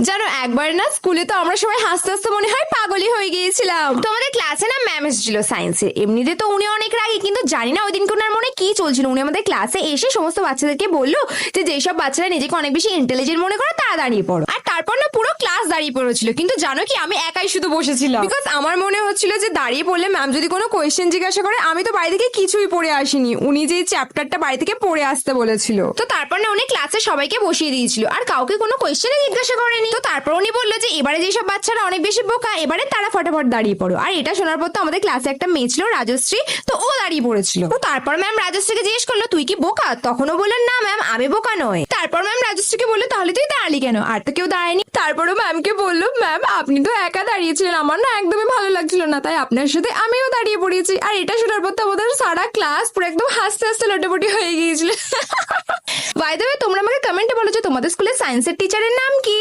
জানো একবার না স্কুলে তো আমরা সবাই হাসতে হাসতে মনে হয় পাগলই হয়ে গিয়েছিলাম। তো আমাদের ক্লাসে না ম্যাম এসেছিল সায়েন্সে। এমনিতে তো উনি অনেক রাগী, কিন্তু জানি না ওই দিন ওনার মনে কি চলছিল। উনি আমাদের ক্লাসে এসে সমস্ত বাচ্চাদেরকে বললো যে যেসব বাচ্চারা নিজেকে অনেক বেশি ইন্টেলিজেন্ট মনে করে তারা দাঁড়িয়ে পড়ো। আর তারপর না পুরো ক্লাস দাঁড়িয়ে পড়েছিল, কিন্তু জানো কি আমি একাই শুধু বসেছিলাম। বিকজ আমার মনে হচ্ছিল যে দাঁড়িয়ে পড়লে ম্যাম যদি কোনো কোয়েশ্চেন জিজ্ঞাসা করে, আমি তো বাড়ি থেকে কিছুই পড়ে আসিনি, উনি যে চ্যাপ্টারটা বাড়ি থেকে পড়ে আসতে বলেছিল। তো তারপর না উনি ক্লাসে সবাইকে বসিয়ে দিয়েছিল আর কাউকে কোনো কোয়েশ্চেনে জিজ্ঞাসা করেনি। তো তারপর উনি বললো যে এবারে যেসব বাচ্চারা অনেক বেশি বোকা, এবারে তারা ফটাফট দাঁড়িয়ে পড়ো। আর এটা শোনার পর তো আমাদের ক্লাসে একটা মেয়ে ছিল রাজশ্রী, তো ও দাঁড়িয়ে পড়েছিল। তো তারপর ম্যাম রাজশ্রীকে জিজ্ঞেস করলো তুই কি বোকা? তখনও বললেন না ম্যাম আমি বোকা নয়। তারপর ম্যাম রাজশ্রীকে বললো তাহলে তুই দাঁড়ালি কেন? আর তো কেউ দাঁড়ায়নি। তারপরও ম্যামকে বললো ম্যাম আপনি তো একা দাঁড়িয়েছিলেন, আমার না একদমই ভালো লাগছিল না, তাই আপনার সাথে আমিও দাঁড়িয়ে পড়েছি। আর এটা শোনার পর তো আমাদের সারা ক্লাস পুরো একদম হাসতে হাসতে লোটাপটি হয়ে গিয়েছিল। বাই দ্য ওয়ে তোমরা আমাকে কমেন্টে বলো যে তোমাদের স্কুলে সায়েন্সের টিচারের নাম কি?